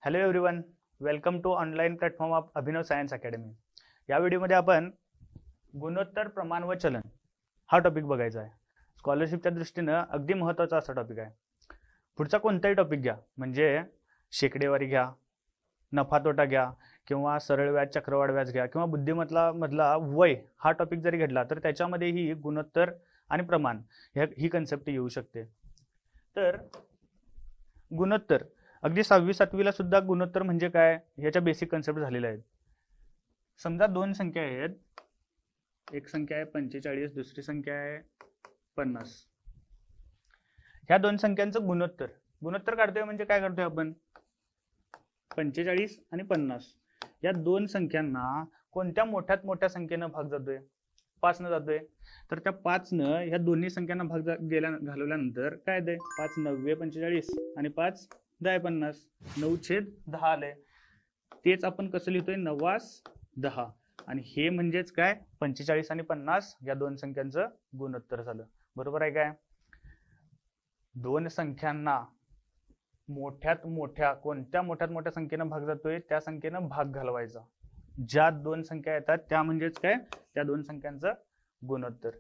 Hello everyone, welcome to online platform of Abhinav science academy. या व्हिडिओमध्ये आपण गुणोत्तर प्रमाण व चलन हा टॉपिक बघायचा आहे. स्कॉलरशिपच्या दृष्टीनं अगदी महत्त्वाचा असा टॉपिक आहे. पुढचा कोणताही टॉपिक घ्या, म्हणजे शेकडेवारी घ्या, नफा तोटा घ्या, किंवा सरळ व्याज चक्रवाढ व्याज घ्या, किंवा बुद्धिमत्ता मधला वय हा टॉपिक जरी घेतला तर त्याच्यामध्येही गुणोत्तर आणि प्रमाण ही कन्सेप्ट येऊ शकते. तर गुणोत्तर अगदी 6वी-7वीला सुद्धा गुणोत्तर म्हणजे काय ह्याच्या बेसिक कन्सेप्ट झालेल्या आहेत. समजा दोन संख्या आहेत, एक संख्या आहे 45, दुसरी संख्या आहे 50. ह्या दोन संख्यांचं गुणोत्तर काढतोय म्हणजे काय करतोय आपण, 45 आणि 50 या दोन संख्यांना कोणत्या मोठ्यात मोठ्या संख्येनं भाग जातोय, 5 न जातोय. तर त्या 5 न ह्या दोन्ही संख्यांना भाग घालवल्यानंतर काय येते, 5 9 45 आणि 5 10 50, 9/10 आले. तेच आपण कसं लिहितोय, 9/10. आणि हे म्हणजेच काय, 45 आणि 50 या दोन संख्यांचं गुणोत्तर झालं. बरोबर आहे काय. दोन संख्यांना मोठ्यात मोठ्या मोठ्या संख्येनं भाग जातोय त्या संख्येनं भाग घालवायचा. ज्या दोन संख्या येतात त्या म्हणजेच काय, त्या दोन संख्यांचं गुणोत्तर.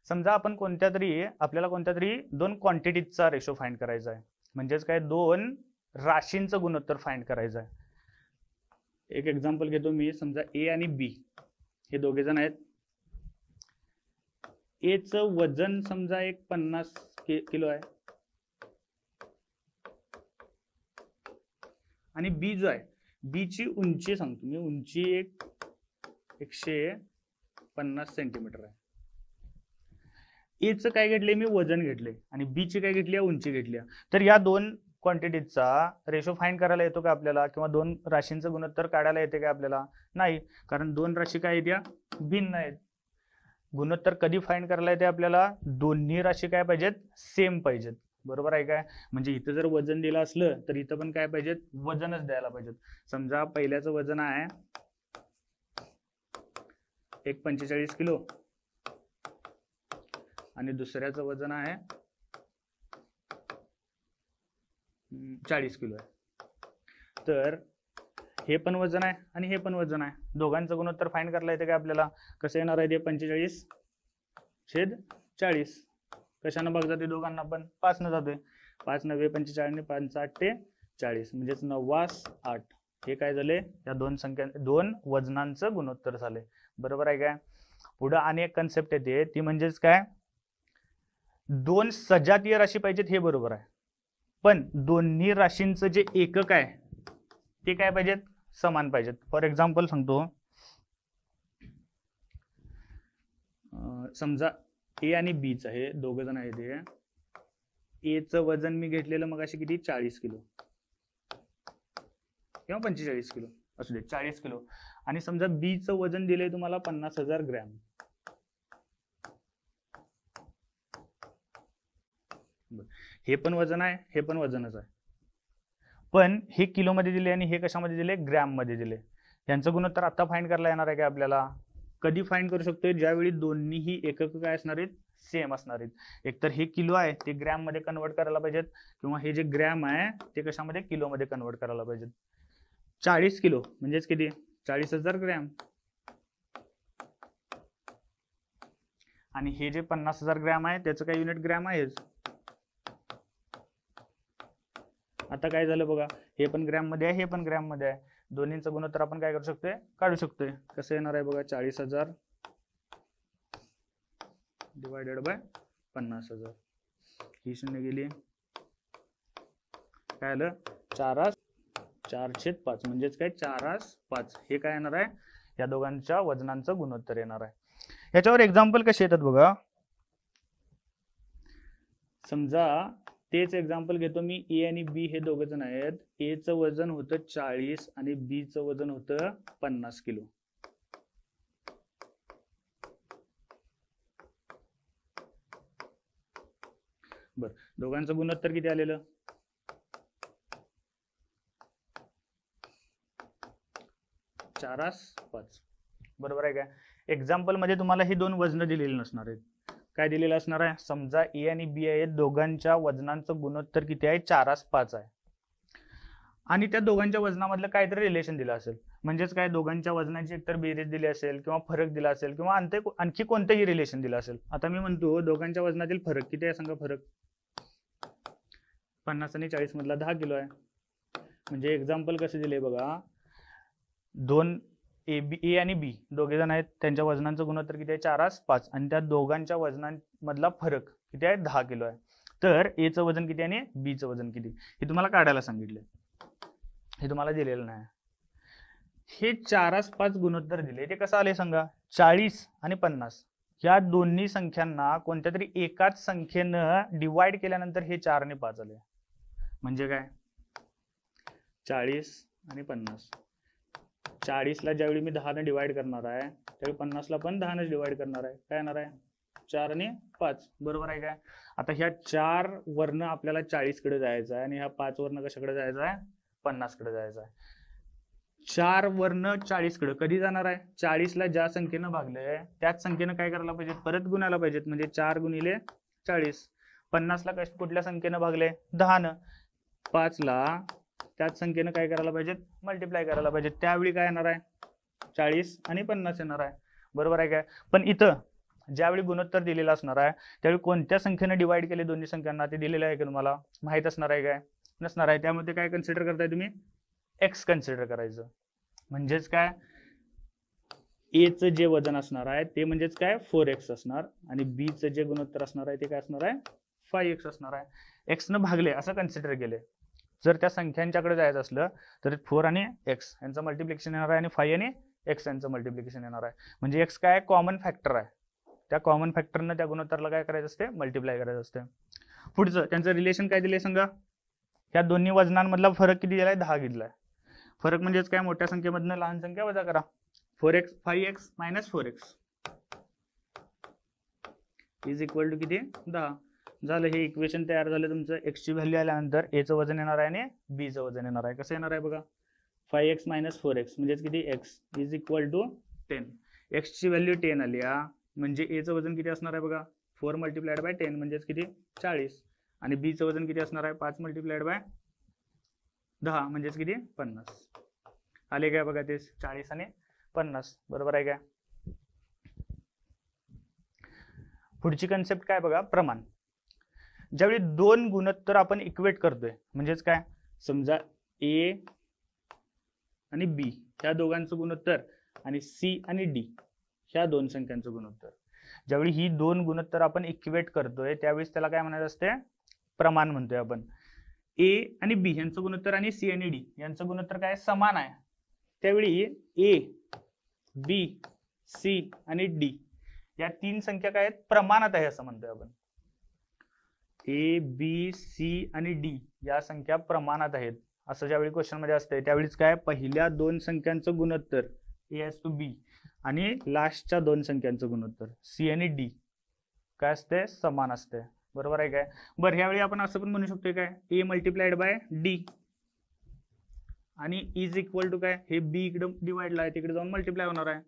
समजा आपण आपल्याला कोणत्या तरी दोन क्वांटिटीजचा रेशो फाइंड करायचा आहे, म्हणजेच काय, दोन राशींचं गुणोत्तर फाइंड करायचं आहे. एक एक्झाम्पल घेतो मी. समजा ए आणि बी हे दोघे जण आहेत. ए चं वजन समजा एक 50 किलो आहे आणि बी जो आहे, बी ची उंची सांगतो मी, उंची 150 सेंटीमीटर आहे. ए चं काय घेतले मी, वजन घेतले, आणि बी ची काय घेतली, उंची घेतली. तर या दोन क्वांटिटीजचा रेशो फाइंड करायला येतो का आपल्याला, किंवा दोन राशींचं गुणोत्तर काढायला येते का आपल्याला, नाही. कारण दोन राशी काय आहेत, या भिन्न आहेत. गुणोत्तर कधी फाइंड करायला येते आपल्याला, दोन्ही राशी काय पाहिजेत, सेम पाहिजेत. बरोबर आहे काय. म्हणजे इथं जर वजन दिलं असलं तर इथं पण काय पाहिजेत, वजनच द्यायला पाहिजेत. समजा पहिल्याचं वजन आहे 45 किलो आणि दुसऱ्याचं वजन आहे 40 किलो आहे. तर हे पण वजन आहे आणि हे पण वजन आहे. दोघांचं गुणोत्तर फाइंड करायला येते का आपल्याला, कसं येणार आहे ते, 45/40. कशानं भाग जाते दोघांना पण, 5 न जातोय. 5 9 45 आणि 5 8 40, म्हणजेच 9/8. हे काय झाले, या दोन वजनांचं गुणोत्तर झाले. बरोबर आहे काय. पुढे आणि एक कन्सेप्ट येते, ती म्हणजेच काय, दोन सजातीय राशी पाहिजेत, हे बरोबर आहे. पण दोन्ही राशींचं जे एकक आहे ते काय पाहिजेत, समान पाहिजेत. फॉर एक्झाम्पल सांगतो. समजा ए आणि बी चं, हे दोघ जण आहेत. ए चं वजन मी घेतलेलं मग अशी किती, 40 किलो किंवा 45 किलो असू दे, 40 किलो. आणि समजा बी चं वजन दिलंय तुम्हाला 50,000 ग्रॅम. हे पण वजन आहे, हे पण वजनच आहे, पण हे किलो मध्ये दिले आणि हे कशामध्ये दिले, ग्रॅम मध्ये दिले. यांचं गुणोत्तर आता फाइंड करायला येणार आहे का आपल्याला, कधी फाइंड करू शकतोय, ज्यावेळी दोन्हीही एकक काय असणार आहेत, सेम असणार आहेत. एकतर हे किलो आहे ते ग्रॅम मध्ये कन्वर्ट करायला पाहिजेत, किंवा हे जे ग्रॅम आहे ते कशामध्ये, किलो मध्ये कन्वर्ट करायला पाहिजेत. 40 किलो म्हणजेच किती, 40,000 ग्रॅम. आणि हे जे 50,000 ग्रॅम आहे त्याचं काय युनिट ग्रॅम आहेच. आता काय झालं बघा, हे पण ग्रॅम मध्ये आहे, हे पण ग्रॅम मध्ये आहे. दोन्हींचं गुणोत्तर आपण काय करू शकतोय, काढू शकतोय. कसं येणार आहे बघा, 40,000 डिवायडेड बाय 50,000. ही शून्य गेली, काय आलं, 4/5, म्हणजेच काय, 4/5. हे काय येणार आहे, या दोघांच्या वजनांचं गुणोत्तर येणार आहे. याच्यावर एक्झाम्पल कसे येतात बघा. समजा तेच एक्झाम्पल घेतो मी. ए आणि बी हे दोघ जण आहेत. ए चं वजन होतं 40 आणि बी चं वजन होतं 50 किलो. बर, दोघांचं गुणोत्तर किती आलेलं, 4/5. बरोबर आहे का. एक्झाम्पल मध्ये तुम्हाला ही दोन वजन दिलेली नसणार आहेत, काय दिलेलं असणार आहे, समजा ए आणि बी आहे, दोघांच्या वजनांचं गुणोत्तर किती आहे, 4:5 आहे. आणि त्या दोघांच्या वजनामधलं काहीतरी रिलेशन दिलं असेल, म्हणजेच काय, दोघांच्या वजनाची एकतर बेरीज दिली असेल किंवा फरक दिला असेल किंवा आणखी कोणतंही रिलेशन दिलं असेल. आता मी म्हणतो दोघांच्या वजनातील फरक किती आहे सांगा. फरक 50 आणि 40 मधला 10 किलो आहे. म्हणजे एक्झाम्पल कसे दिले बघा, दोन ए आणि बी दोघे जण आहेत, त्यांच्या वजनांचं गुणोत्तर किती आहे, 4:5 आणि त्या दोघांच्या वजनांमधला फरक किती आहे, 10 किलो आहे. तर एचं वजन किती आणि बीचं वजन किती हे तुम्हाला काढायला सांगितले, हे तुम्हाला दिलेलं नाही. हे 4:5 गुणोत्तर दिले, ते कसं आले सांगा. 40 आणि 50 या दोन्ही संख्यांना कोणत्या तरी एकाच संख्येनं डिवाइड केल्यानंतर हे 4 आणि 5 आले. म्हणजे काय, 40 आणि 50, 40ला ज्यावेळी मी 10 ने डिवाइड करणार आहे त्यावेळी 50ला पण 10 ने डिवाइड करणार आहे, काय येणार आहे, 4 आणि 5. बरोबर आहे काय. आता ह्या 4 वरन आपल्याला 40 कडे जायचं आहे आणि ह्या 5 वरन कशाकडे जायचं आहे, 50 कडे जायचं आहे. 4 वरन 40 कडे कधी जाणार आहे, 40ला ज्या संख्येनं भागले त्याच संख्येनं काय करायला पाहिजे, परत गुणायला पाहिजेत. म्हणजे 4 गुणिले 40. 50ला कुठल्या संख्येनं भागले, 10 न. 5ला त्याच संख्येनं काय करायला पाहिजेत, मल्टिप्लाय करायला पाहिजे. त्यावेळी काय येणार आहे, 40 आणि 50 येणार आहे. बरोबर आहे काय. पण इथं ज्यावेळी गुणोत्तर दिलेलं असणार आहे त्यावेळी कोणत्या संख्येनं डिवाइड केले दोन्ही संख्यांना ते दिलेलं आहे की तुम्हाला माहित असणार आहे काय, नसणार आहे. त्यामध्ये काय कन्सिडर करताय तुम्ही, एक्स कन्सिडर करायचं. म्हणजेच काय, एचं जे वजन असणार आहे ते म्हणजेच काय 4x असणार आणि बीचं जे गुणोत्तर असणार आहे ते काय असणार आहे 5x असणार आहे. एक्स न भागले असं कन्सिडर केले. जर त्या संख्यांच्याकडे जायचं असलं तर 4 आणि x यांचं मल्टिप्लिकेशन येणार आहे आणि 5 आणि x यांचं मल्टिप्लिकेशन येणार आहे. म्हणजे x काय कॉमन फॅक्टर आहे, त्या कॉमन फॅक्टरनं त्या गुणोत्तराला काय करायचं असते, मल्टिप्लाय करायचं असते. पुढचं त्यांचं रिलेशन काय दिले सांगा. या दोन्ही वजनांमधला फरक किती दिलाय, 10 घेतलाय. फरक म्हणजेच काय, मोठ्या संख्येमधनं लहान संख्या वजा करा. 5x minus 4x is equal to किती, 10 झालं. हे इक्वेशन तयार झालं तुमचं. x ची व्हॅल्यू आल्यानंतर a चं वजन येणार आहे आणि b चं वजन येणार आहे. कसं येणार आहे बघा, 5x मायनस 4x म्हणजेच किती, x is equal to 10. x ची व्हॅल्यू 10 आली म्हणजे a चं वजन किती असणार आहे बघा, 4 मल्टिप्लाइड बाय 10 म्हणजेच किती, 40 आणि b चं वजन किती असणार आहे, 5 मल्टिप्लाइड बाय 10 म्हणजेच किती, 50 आले काय बघा. ते 40 आणि 50 बरोबर आहे काय. पुढची कन्सेप्ट काय बघा, प्रमाण. ज्यावेळी दोन गुणोत्तर आपण इक्वेट करतोय, म्हणजेच काय, समजा a आणि b ह्या दोघांचं गुणोत्तर आणि c आणि d ह्या दोन संख्यांचं गुणोत्तर, ज्यावेळी ही दोन गुणोत्तर आपण इक्वेट करतोय त्यावेळेस त्याला काय म्हणायचं असते, प्रमाण म्हणतोय आपण. a आणि b यांचं गुणोत्तर आणि c आणि d यांचं गुणोत्तर काय समान आहे, त्यावेळी a b c आणि d या तीन संख्या काय आहेत, प्रमाणात आहे असं म्हणतोय आपण. ए बी सी आणि डी या संख्या प्रमाणात आहेत असं ज्यावेळी क्वेश्चन मध्ये असते त्यावेळीच काय, पहिल्या दोन संख्यांचं गुणोत्तर ए एस टू बी आणि लास्टच्या दोन संख्यांचं गुणोत्तर सी आणि डी काय असते, समान असते. बरोबर आहे काय. बरं, ह्यावेळी आपण असं पण म्हणू शकतो काय, ए मल्टिप्लाइड बाय डी आणि इज इक्वल टू काय, हे बी इकडे डिवाइडला आहे तिकडे जाऊन मल्टिप्लाय होणार आहे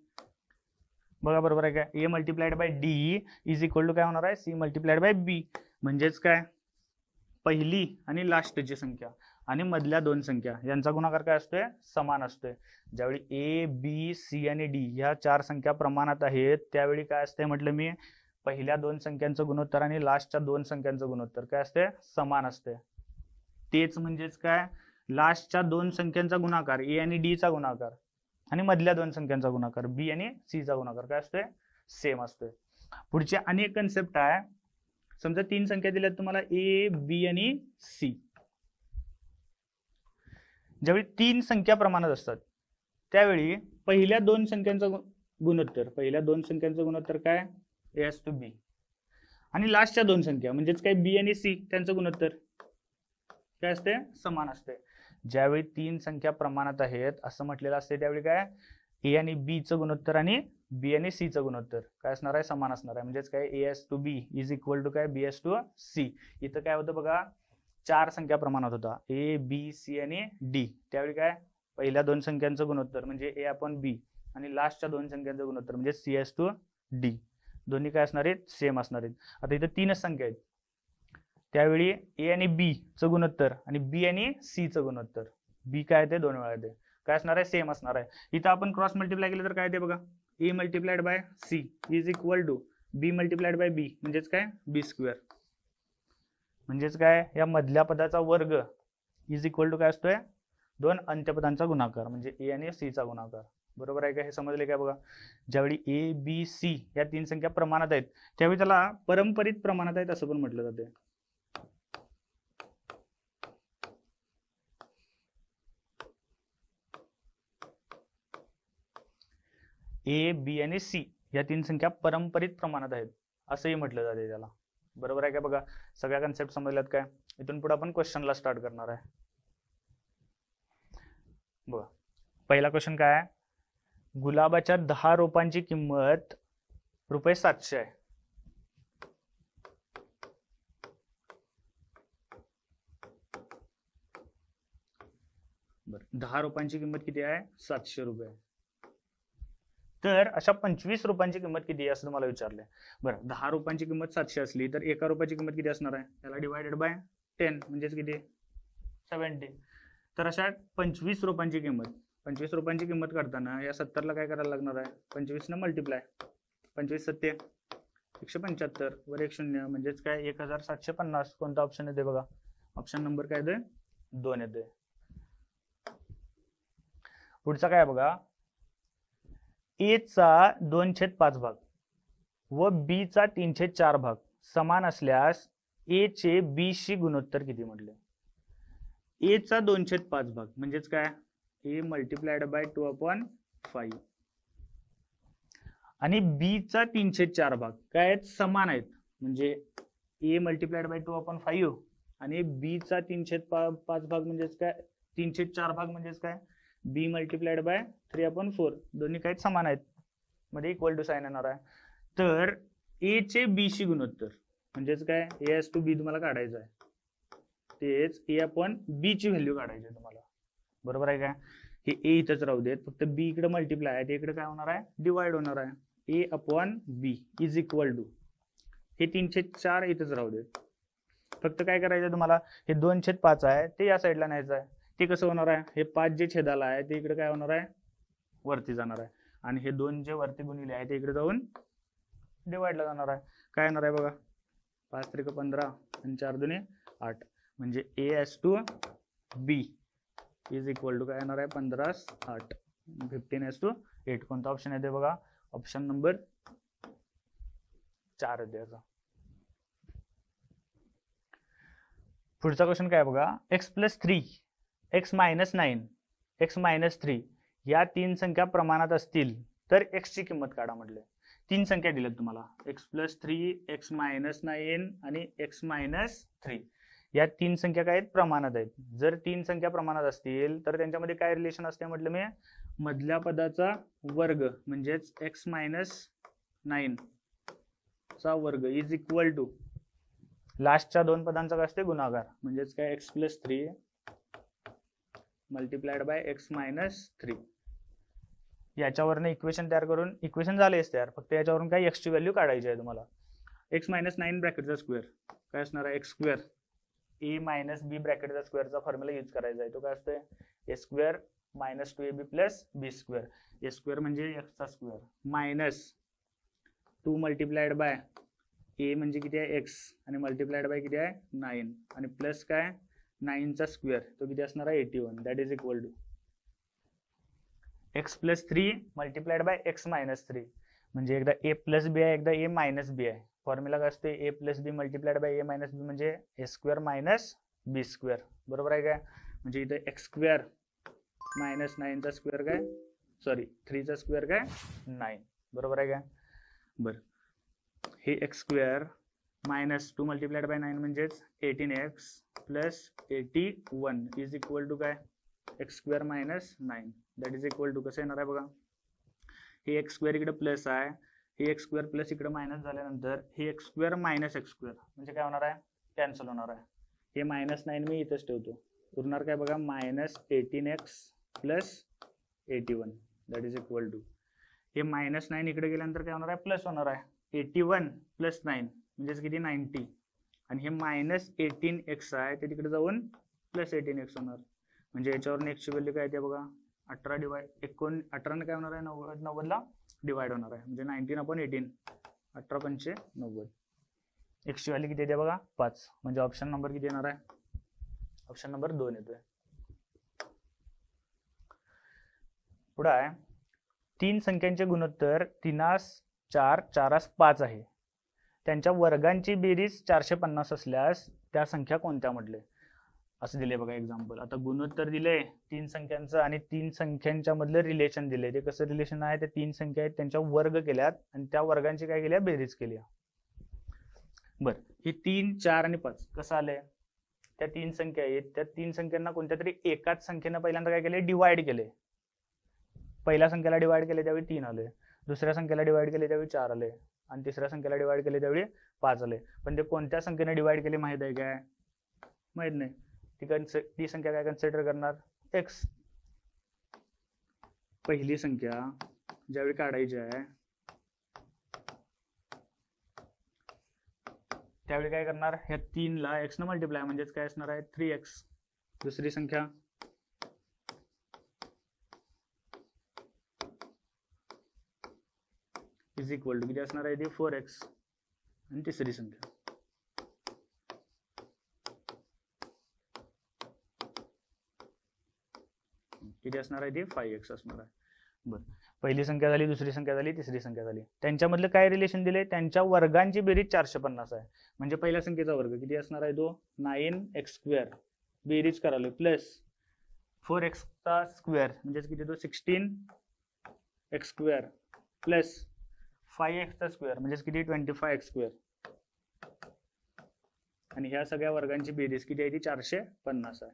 बघा. बरोबर आहे काय. A multiplied by D is equal to काय होणार आहे, सी मल्टिप्लाइड बाय बी. म्हणजेच काय, पहिली आणि लास्टची संख्या आणि मधल्या दोन संख्या यांचा गुणाकार काय असतोय, समान असतोय. ज्यावेळी ए बी सी आणि डी ह्या चार संख्या प्रमाणात आहेत त्यावेळी काय असते म्हटलं मी, पहिल्या दोन संख्यांचं गुणोत्तर आणि लास्टच्या दोन संख्यांचं गुणोत्तर काय असते, समान असते. तेच म्हणजेच काय, लास्टच्या दोन संख्यांचा गुणाकार ए आणि डी चा गुणाकार आणि मधल्या दोन संख्यांचा गुणाकार बी आणि सी चा गुणाकार काय असतोय, सेम असतोय. पुढची आणि एक कन्सेप्ट आहे, समजा तीन संख्या दिल्यात तुम्हाला ए बी आणि सी. ज्यावेळी तीन संख्या प्रमाणात असतात त्यावेळी पहिल्या दोन संख्यांचा गुणोत्तर काय, ए एस टू बी आणि लास्टच्या दोन संख्या म्हणजेच काय बी आणि सी त्यांचं गुणोत्तर काय असते, समान असते. ज्यावेळी तीन संख्या प्रमाणात आहेत असं म्हटलेलं असते त्यावेळी काय, ए आणि बी चं गुणोत्तर आणि बी आणि सी चं गुणोत्तर काय असणार आहे, समान असणार आहे. म्हणजेच काय, A is to B is equal to काय, बी एस टू सी. इथं काय होतं बघा, चार संख्या प्रमाणात होता ए बी सी आणि डी. त्यावेळी काय, पहिल्या दोन संख्यांचं गुणोत्तर म्हणजे ए अपॉन बी आणि लास्टच्या दोन संख्यांचं गुणोत्तर म्हणजे सी एस टू डी. दोन्ही काय असणार आहेत, सेम असणार आहेत. आता इथं 3च संख्या आहेत, त्यावेळी ए आणि बी चं गुणोत्तर आणि बी आणि सी चं गुणोत्तर, बी काय ते 2 वेळा ते काय असणार आहे, सेम असणार आहे. इथं आपण क्रॉस मल्टिप्लाय केलं तर काय ते बघा, A multiplied by C is equal to B multiplied by B, म्हणजेच काय बी स्क्वेअर. म्हणजेच काय, या मधल्या पदाचा वर्ग इज इक्वल टू काय असतोय, 2 अंत्यपदांचा गुणाकार म्हणजे ए आणि सी चा गुणाकार. बरोबर आहे का, हे समजले काय बघा. ज्यावेळी ए बी सी या 3 संख्या प्रमाणात आहेत त्यावेळी त्याला परंपरित प्रमाणात आहेत असं पण म्हटलं जाते. ए बी आणि सी या 3 संख्या परंपरित प्रमाणात आहेत असंही म्हटलं जाते त्याला. बरोबर आहे का बघा, सगळ्या कन्सेप्ट समजल्यात काय. इथून पुढे आपण क्वेश्चनला स्टार्ट करणार आहे. बघा पहिला क्वेश्चन काय आहे, गुलाबाच्या 10 रोपांची किंमत ₹700 आहे. बरं, 10 रोपांची किंमत किती आहे, ₹700. तर अशा 25 रुपयांची किंमत किती आहे असं तुम्हाला विचारलंय. बरं, 10 रुपयांची किंमत 700 असली तर 1 रुपयाची किंमत किती असणार आहे, त्याला डिवायडेड बाय 10 म्हणजेच किती 70. तर अशा 25 रुपयांची किंमत, 25 रुपयांची किंमत काढताना या 70ला काय करायला लागणार आहे, 25 न मल्टिप्लाय, 25 सत्ते 175 वर 1 शून्य म्हणजेच काय 1750. कोणता ऑप्शन येते बघा, ऑप्शन नंबर काय येते 2 येते. पुढचा काय बघा, ए चा 2/5 भाग व बी चा 3/4 भाग समान असल्यास ए चे बी शी गुणोत्तर किती म्हटले. ए चा 2/5 भाग म्हणजेच काय ए मल्टिप्लाइड बाय 2/5 आणि बी चा 3/4 भाग काय आहेत, समान आहेत. म्हणजे ए मल्टिप्लाइड बाय 2/5 आणि बी चा 3/5 भाग म्हणजेच काय 3/4 भाग म्हणजेच काय बी मल्टिप्लाइड बाय 3/4, दोन्ही काही समान आहेत मध्ये इक्वल टू साइन येणार आहे. तर ए चे बी शी गुणोत्तर म्हणजेच काय ए एस टू बी तुम्हाला काढायचं आहे, तेच ए अपॉन बी ची व्हॅल्यू काढायची आहे तुम्हाला. बरोबर आहे काय, हे ए इथंच राहू देत, फक्त बी इकडे मल्टिप्लाय आहे, इकडे काय होणार आहे डिवाइड होणार आहे. A upon B is equal to हे 3/4 इथंच राहू देत, फक्त काय करायचं तुम्हाला, हे 2/5 आहे ते या साईडला न्यायचं आहे. ते कसं होणार आहे, हे 5 जे छेदाला आहे ते इकडे काय होणार आहे वरती जाणार आहे आणि हे 2 जे वरती गुणिले आहे ते इकडे जाऊन डिवाइडला जाणार आहे. काय येणार आहे बघा, 5 त्रिक 15 आणि 4 दुने 8 म्हणजे A is to B is equal to काय येणार आहे 15/8 15:8. कोणता ऑप्शन येते बघा, ऑप्शन नंबर 4 येते याचा. पुढचा क्वेश्चन काय बघा, x+3 x-9 x-3 या 3 संख्या प्रमाणात असतील तर x ची किंमत काढा म्हटले. 3 संख्या दिल्यात तुम्हाला, x+3 x-9 आणि x-3 या 3 संख्या काय आहेत प्रमाणात आहेत. जर 3 संख्या प्रमाणात असतील तर त्यांच्यामध्ये काय रिलेशन असते म्हटलं मी, मधल्या पदाचा वर्ग म्हणजेच x-9 चा वर्ग इज इक्वल टू लास्टच्या 2 पदांचा काय असते गुणाकार म्हणजेच काय x+3 multiplied by x-3. याच्यावरनं equation तयार करून, इक्वेशन झालेच तयार, फक्त याच्यावरून काय x ची व्हॅल्यू काढायची आहे तुम्हाला. x-9 ब्रॅकेटचा स्क्वेअर काय असणार आहे x² a मायनस बी ब्रॅकेटचा स्क्वेअरचा फॉर्म्युला यूज करायचा आहे. तो काय असतोय a² minus 2ab plus b². a² म्हणजे x चा square minus 2 multiplied by a म्हणजे किती आहे x आणि मल्टिप्लाइड बाय किती आहे 9 आणि प्लस काय 9 चा स्क्वेअर तो किती असणार आहे 81. That is equal to x+3 multiplied by x-3 म्हणजे एकदा a प्लस b आहे एकदा a मायनस b आहे. फॉर्म्युला काय असते a plus B multiplied by a minus B म्हणजे a² मायनस b². बरोबर आहे काय, म्हणजे इथे x² मायनस 9 चा स्क्वेअर काय सॉरी 3 चा स्क्वेअर काय 9. बरोबर आहे काय. बरं, हे x² मायनस 2 मल्टिप्लाइड बाय 9 म्हणजेच 18x plus 81 is equal to काय x² minus 9. That is equal to कसं येणार आहे बघा, हे x² इकडे प्लस आहे, हे x² प्लस इकडे मायनस झाल्यानंतर हे x² मायनस x² म्हणजे काय होणार आहे कॅन्सल होणार आहे. हे -9 मी इथेच ठेवतो, उरणार काय बघा -18x plus 81 that is equal to हे -9 इकडे गेल्यानंतर काय होणार आहे प्लस होणार आहे 81 प्लस 9 म्हणजेच किती 90, आणि हे मायनस 18x आहे ते तिकडे जाऊन प्लस 18x होणार. म्हणजे याच्यावर एक्सची व्हॅल्यू काय येते बघा, 18 डिवाइड 18 काय होणार आहे, 90ला डिवाइड होणार आहे, म्हणजे 19/18, 18 पंचे 90. एक्सची व्हॅल्यू किती येते बघा 5. म्हणजे ऑप्शन नंबर किती येणार आहे, ऑप्शन नंबर 2 येतोय. पुढे आहे 3 संख्यांचे गुणोत्तर 3/4 4/5 आहे. त्यांच्या वर्गांची बेरीज 450 असल्यास त्या संख्या कोणत्या म्हटले, असं दिले बघा एक्झाम्पल. आता गुणोत्तर दिले 3 संख्यांचं आणि 3 संख्यांच्या मधलं रिलेशन दिले. ते कसं रिलेशन आहे, ते 3 संख्या आहेत त्यांच्या वर्ग केल्यात आणि त्या वर्गांची काय केल्या, बेरीज केली. बरं, हे 3 4 आणि 5 कसं आलंय, त्या 3 संख्या आहेत त्या 3 संख्यांना कोणत्या तरी एकाच संख्येनं पहिल्यांदा काय केले, डिवाइड केले. पहिल्या संख्येला डिवाइड केले त्यावेळी 3 आले, दुसऱ्या संख्येला डिवाइड केले त्यावेळी 4 आले, आणि तिसऱ्या संख्येला डिवाइड केले त्यावेळी 5 आले. पण ते कोणत्या संख्येने डिवाइड केले माहित आहे काय, माहित नाही. ती संख्या काय कन्सिडर करणार, एक्स. पहिली संख्या ज्यावेळी काढायची आहे त्यावेळी काय करणार, ह्या 3 ला x न मल्टिप्लाय म्हणजेच काय असणार आहे 3x. दुसरी संख्या इज इक्वल टू किती असणार आहे ती 4x. आणि तिसरी संख्या किती असणार आहे ती 5x असणार आहे. बरं, पहिली संख्या झाली, दुसरी संख्या झाली, तिसरी संख्या झाली. त्यांच्यामधलं काय रिलेशन दिले, त्यांच्या वर्गांची बेरीज 450 आहे. म्हणजे पहिल्या संख्येचा वर्ग किती असणार आहे तो 9x², बेरीज करालोय, प्लस 4x चा स्क्वेअर म्हणजेच किती तो 16x², प्लस 5x चा स्क्वेअर म्हणजेच किती 25x². आणि ह्या सगळ्या वर्गांची बेरीज किती आहे ती 450 आहे.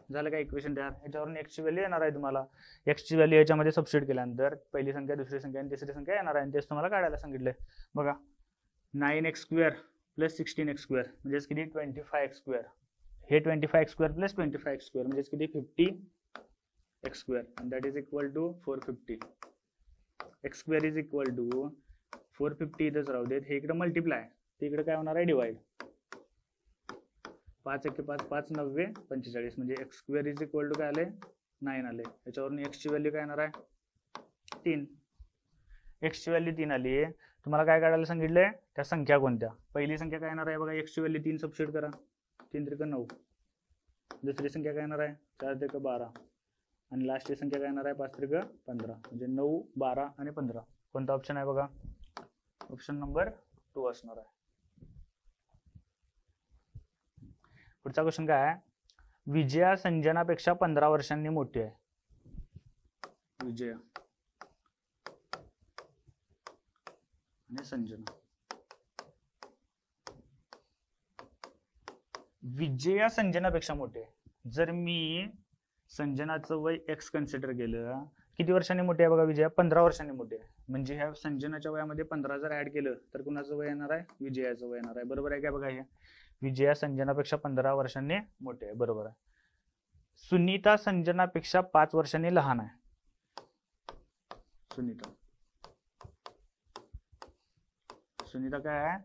झालं का इक्वेशन तयार. याच्यावरून x ची व्हॅल्यू येणार आहे तुम्हाला. x ची व्हॅल्यू याच्यामध्ये सबस्टिट्यूट केल्यानंतर पहिली संख्या, दुसरी संख्या आणि तिसरी संख्या येणार आहे, आणि तेच तुम्हाला काढायला सांगितलंय. बघा 9x² प्लस 16x² म्हणजेच किती 25x². हे 25x² प्लस 25x² म्हणजेच किती 50x², आणि that is equal to 450. x² is equal to 450 इथंच राहू देत, हे इकडे मल्टिप्लाय, ते इकडे काय होणार आहे डिवाइड. 5 1 5 5 9 45 म्हणजे x² इज इक्वल टू काय आले 9 आले. याच्यावरून x ची व्हॅल्यू काय येणार आहे 3. x ची व्हॅल्यू 3 आली. तुम्हाला काय काढायला सांगितलंय, त्या संख्या कोणत्या. पहिली संख्या काय येणार आहे बघा, x ची व्हॅल्यू 3 सबस्टिट्यूट करा, 3 त्रिक 9. दुसरी संख्या काय येणार आहे 4 त्रिक 12, आणि लास्टची संख्या काय येणार आहे 5 त्रिक 15 म्हणजे 9 12 आणि 15. कोणता ऑप्शन आहे बघा, ऑप्शन नंबर 2 असणार आहे. पुढचा क्वेश्चन काय आहे, विजया संजनापेक्षा 15 वर्षांनी मोठी आहे. विजया आणि संजना. विजया संजनापेक्षा मोठी आहे. जर मी संजनाचं वय x कन्सिडर केलं, किती वर्षांनी मोठी आहे बघा विजया, 15 वर्षांनी मोठी आहे. म्हणजे ह्या संजनाच्या वयामध्ये 15 जर ऍड केलं तर कुणाचं वय येणार आहे, विजयाचं वय येणार आहे. बरोबर आहे काय बघा, हे विजया संजनापेक्षा 15 वर्षांनी मोठे आहे, बरोबर आहे. सुनीता संजनापेक्षा 5 वर्षांनी लहान आहे. सुनीता काय आहे,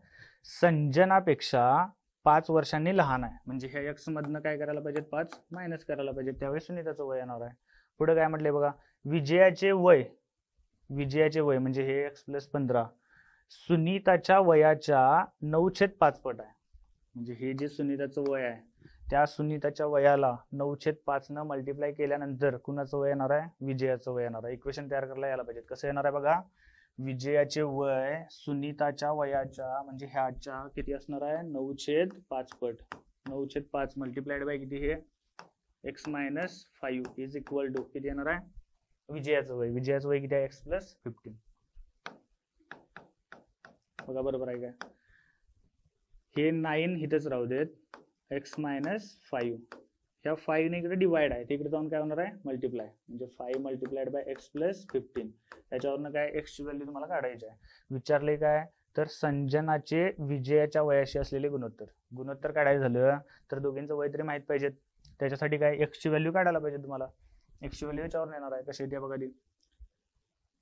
संजनापेक्षा 5 वर्षांनी लहान आहे. म्हणजे ह्या x मधनं काय करायला पाहिजे, 5 मायनस करायला पाहिजे, त्यावेळी सुनीताचं वय येणार आहे. पुढे काय म्हटलंय बघा, विजयाचे वय म्हणजे हे x + 15 सुनीताच्या वयाच्या 9/5 पट आहे. म्हणजे हे जे सुनीताचं वय आहे त्या सुनीताच्या वयाला 9/5 न मल्टिप्लाय केल्यानंतर कुणाचं वय येणार आहे, विजयाचं वय येणार आहे. इक्वेशन तयार करायला यायला पाहिजे. कसं येणार आहे बघा, विजयाचे वय सुनीताच्या वयाच्या म्हणजे ह्याच्या किती असणार आहे 9/5 पट. 9/5 मल्टिप्लाइड बाय किती, हे x - 5 इज इक्वल टू किती येणार आहे विजयाचं वय. विजयाचं वय किती आहे x + 15. बघा बरोबर आहे काय, हे 9 इथेच राहू देत, x - 5 ह्या 5 ने इकडे डिवाइड आहे, तिकडे जाऊन काय होणार आहे मल्टिप्लाय, म्हणजे 5 मल्टिप्लाइड बाय x + 15. त्याच्यावरनं काय x ची व्हॅल्यू तुम्हाला काढायची आहे. विचारले काय तर संजनाचे विजयाच्या वयाशी असलेले गुणोत्तर काढायचं झालं तर दोघींचं वय तरी माहित पाहिजेत. त्याच्यासाठी काय x ची व्हॅल्यू काढायला पाहिजे तुम्हाला. x ची व्हॅल्यू याच्यावर येणार आहे, कशी येते बघा ती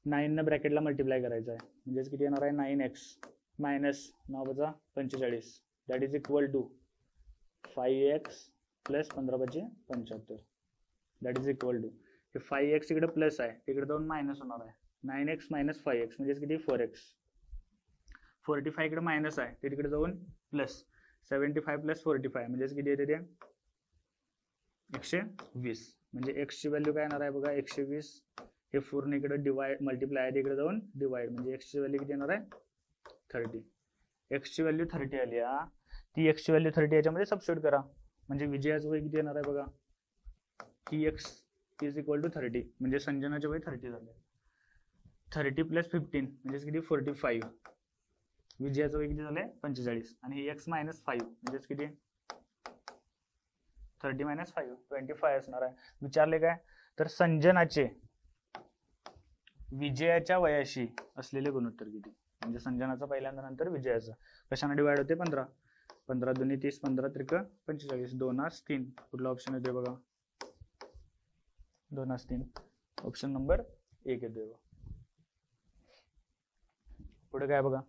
9 न ब्रॅकेटला मल्टिप्लाय करायचं आहे, म्हणजेच किती येणार आहे 9x minus 9 + 45 that is equal to 5x plus 15 × 75 that is equal to, हे 5x इकडे प्लस आहे, तिकडे जाऊन मायनस होणार आहे, 9x मायनस 5x म्हणजेच किती 4x, 45 इकडे मायनस आहे, ते तिकडे जाऊन प्लस 75 प्लस 45 म्हणजेच किती येते ते 120, म्हणजे x ची व्हॅल्यू काय येणार आहे बघा 120, हे पूर्ण इकडे डिवाइड मल्टिप्लाय आहे, तिकडे जाऊन डिवाइड, म्हणजे x ची व्हॅल्यू किती येणार आहे 30, x ची व्हॅल्यू 30 आली, ती x ची व्हॅल्यू 30 याच्यामध्ये सबस्टिट्यूट करा, म्हणजे विजयाचं वय किती येणार आहे बघा, ही x इज इक्वल टू 30, म्हणजे संजनाचे वय 30 झाले, 30 प्लस 15 म्हणजेच किती 45, विजयाचं वय किती झाले 45, आणि हे x मायनस 5 म्हणजेच किती 30 मायनस 5 25 असणार आहे. विचारले काय तर संजनाचे विजयाच्या वयाशी असलेले गुणोत्तर किती, म्हणजे संजनाचा पहिल्यांदा नंतर विजयाचा, कशाने डिवाइड होते 15, 15 दुनी 30, 15 त्रिक 45, 2 8 3, कुठला ऑप्शन येते बघा 2 8 3, ऑप्शन नंबर 1 येते बघा. पुढे काय बघा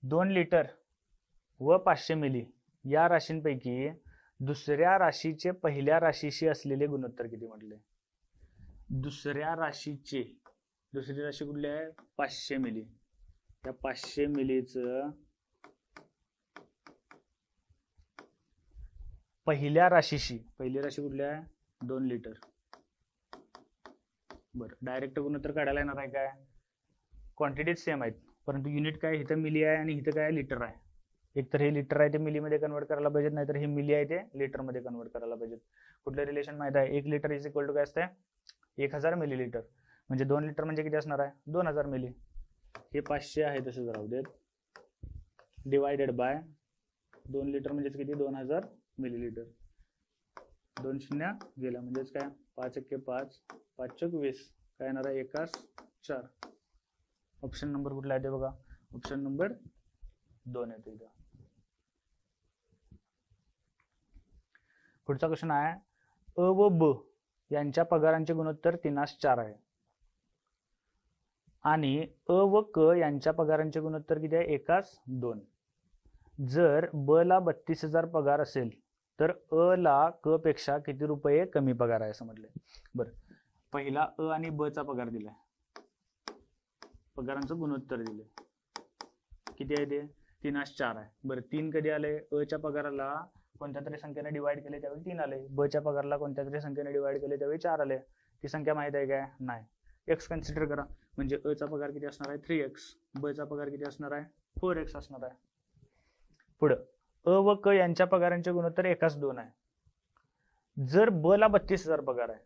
2 लिटर व 500 मिली या राशींपैकी दुसऱ्या राशीचे पहिल्या राशीशी असलेले गुणोत्तर किती म्हटले, दुसऱ्या राशीचे, दुसरी राशी कुठली आहे 500 मिली, त्या 500 मिलीचं पहिल्या राशीशी, पहिली राशी कुठली आहे 2 लिटर, बरं डायरेक्ट गुणोत्तर काढायला येणार आहे काय, क्वांटिटी सेम आहेत परंतु युनिट काय, इथं मिली आहे आणि इथं काय लिटर आहे, एक तर हे लिटर आहे ते मिलीमध्ये कन्वर्ट करायला पाहिजेत, नाहीतर हे मिली आहे ते लिटरमध्ये कन्वर्ट करायला पाहिजेत. कुठलं रिलेशन माहित आहे, 1 लिटर इज इक्वल टू काय असते 1000 मिलीलिटर, म्हणजे 2 लिटर म्हणजे किती असणार आहे 2000 मिली, हे 500 आहे तसंच राहू देत, डिवायडेड बाय 2 लिटर म्हणजेच किती 2000 मिलीलिटर, 2 शून्य गेला म्हणजेच काय 5 × 5 5 × 20 काय येणार आहे 4, ऑप्शन नंबर कुठला येते बघा, ऑप्शन नंबर 2 येते इथं. पुढचा क्वेश्चन आहे अ व ब यांच्या पगारांचे गुणोत्तर 3:4 आहे आणि अ व क यांच्या पगारांचे गुणोत्तर किती आहे 1:2. जर ब ला 32,000 पगार असेल तर अ ला क पेक्षा किती रुपये कमी पगार आहे असं म्हटले. बरं पहिला अ आणि ब चा पगार दिलाय, पगारांचं गुणोत्तर दिले किती आहे ते 3:4 आहे. बरं 3 कधी आले, अ च्या पगाराला कोणत्या तरी संख्येने डिवाइड केले त्यावेळी 3 आले, ब च्या पगाराला कोणत्या तरी संख्येने डिवाइड केले त्यावेळी 4 आले. ती संख्या माहित आहे काय नाही, एक्स कन्सिडर करा, म्हणजे अ चा पगार किती असणार आहे 3x, ब चा पगार किती असणार आहे 4x असणार आहे. पुढे अ व क यांच्या पगारांचे गुणोत्तर 1:2 आहे. जर ब ला 32,000 पगार आहे,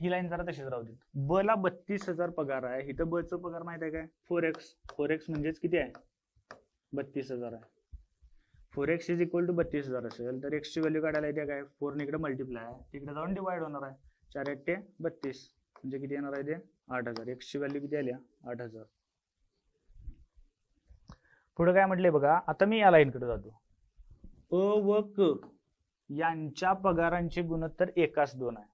ही लाईन जरा तशीच राहू दे, ब ला 32,000 पगार आहे, इथं ब चा पगार माहित आहे काय 4x म्हणजेच किती आहे 32,000 आहे. 4x इज इक्वल टू 32,000 असेल तर x ची व्हॅल्यू काढायला येते काय 4 ने इकडे मल्टिप्लाय आहे, तिकडे जाऊन डिवाइड होणार आहे, 4 × 8 = 32 म्हणजे किती येणार आहे ते 8,000. x ची व्हॅल्यू किती आली 8,000. पुढे काय म्हटले बघा, आता मी या लाईन कडे जातो, अ व क यांच्या पगारांचे गुणोत्तर 1:2 आहे.